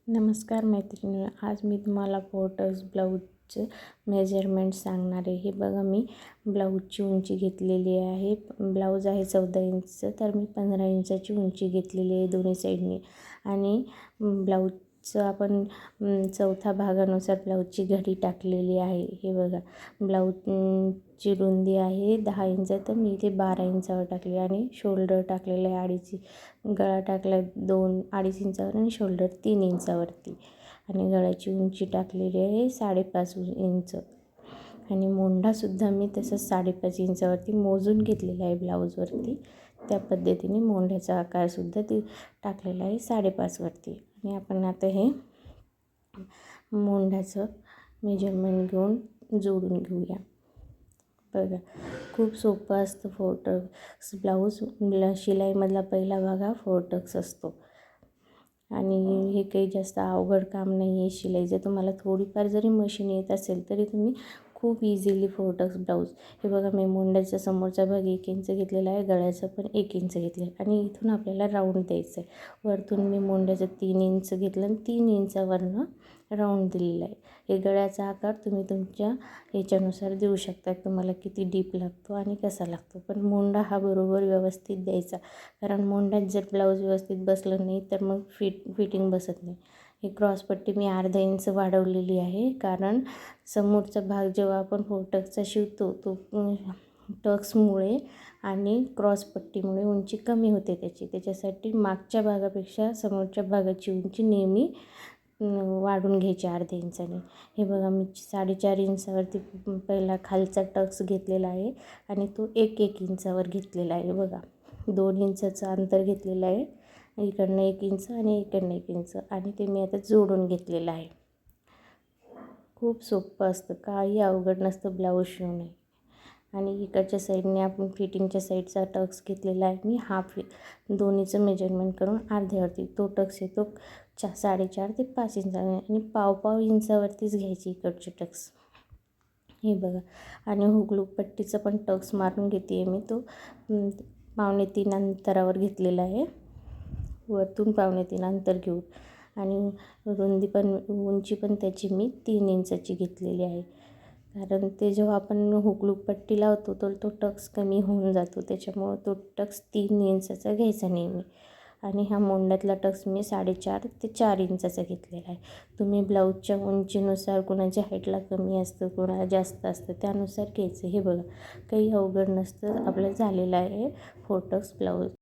नमस्कार मैत्रिणी, आज मी तुम्हाला फोटोज ब्लाऊजचं मेजरमेंट सांगणार आहे. हे बघा, मी ब्लाऊजची उंची घेतलेली आहे. ब्लाऊज आहे 14 इंचचं, तर मी 15 इंचाची उंची घेतलेली आहे दोन्ही साईडने. आणि ब्लाऊजचं आपण चौथा भागानुसार ब्लाऊजची घडी टाकलेली आहे. हे बघा, ब्लाऊजची रुंदी आहे 10 इंच, तर मी इथे 12 इंचावर टाकली. आणि शोल्डर टाकलेलं आहे 2.5, गळा टाकला 2-2.5 इंचावर आणि शोल्डर 3 इंचावरती. आणि गळ्याची उंची टाकलेली आहे 5.5 इंच. आणि मोंढासुद्धा मी तसंच 5.5 इंचावरती मोजून घेतलेला आहे ब्लाऊजवरती. त्या पद्धतीने मोंढ्याचा आकारसुद्धा ती टाकलेला आहे 5.5 वरती. आणि आपण आता हे मोंढ्याचं मेजरमेंट घेऊन जोडून घेऊया. बघा, खूप सोपं असतं फोर टक्स ब्लाऊज. शिलाईमधला पहिला भाग हा 4 टक्स असतो. आणि हे काही जास्त अवघड काम नाही आहे शिलाईचं. तुम्हाला थोडीफार जरी मशीन येत असेल तरी तुम्ही खूप इझिली 4 टक्स ब्लाऊज. हे बघा, मी मोंढ्याचा समोरचा भाग 1 इंच घेतलेला आहे, गळ्याचा पण 1 इंच घेतला आहे. आणि इथून आपल्याला राऊंड द्यायचं आहे. वरतून मी मोंढ्याचं 3 इंच घेतलं आणि 3 इंचावरनं राऊंड दिलेला आहे. हे गळ्याचा आकार तुम्ही तुमच्या याच्यानुसार देऊ शकता, तुम्हाला किती डीप लागतो आणि कसा लागतो. पण मोंढा हा बरोबर व्यवस्थित द्यायचा, कारण मोंढ्यात जर ब्लाऊज व्यवस्थित बसलं नाही तर मग फिटिंग बसत नाही. ही क्रॉसपट्टी मी अर्धा इंच वाढवलेली आहे, कारण समोरचा भाग जेव्हा आपण 4 टक्सचा शिवतो तो टक्समुळे आणि क्रॉसपट्टीमुळे उंची कमी होते त्याच्यासाठी मागच्या भागापेक्षा समोरच्या भागाची उंची नेहमी वाढून घ्यायची अर्ध्या इंचाने. हे बघा, मी 4.5 इंचावरती पहिला खालचा टक्स घेतलेला आहे आणि तो 1-1 इंचावर घेतलेला आहे. बघा, 2 इंचाचं अंतर घेतलेलं आहे, इकडनं 1 इंच आणि इकडनं 1 इंच. आणि ते मी आता जोडून घेतलेलं आहे. खूप सोपं असतं, काही अवघड नसतं ब्लाऊज शिवणे. आणि इकडच्या साईडने आपण फिटिंगच्या साईडचा टक्स घेतलेला आहे मी दोन्हीचं मेजरमेंट करून अर्ध्यावरती. तो टक्स येतो 4.5 ते 5 इंच आणि 1.5 इंचावरतीच घ्यायची इकडचे टक्स. हे बघा, आणि हुगलू पट्टीचं पण टक्स मारून घेते आहे मी. तो 2.25 अंतरावर घेतलेला आहे, वरतून 2.25 अंतर घेऊन. आणि रुंदी पण उंची पण त्याची मी 3 इंचाची घेतलेली आहे, कारण ते जेव्हा आपण हुगलू पट्टी लावतो तर तो टक्स कमी होऊन जातो, त्याच्यामुळं तो टक्स 3 इंचाचा घ्यायचा नेहमी. आणि हा मोंढ्यातला टक्स मी 4.5 ते 4 इंचाचा घेतलेला आहे. तुम्ही ब्लाऊजच्या उंचीनुसार, कोणाच्या हाईटला कमी असतं, कोणाला जास्त असतं, त्यानुसार घ्यायचं. हे बघा, काही अवघड नसतं. आपलं झालेलं आहे 4 टक्स ब्लाऊज.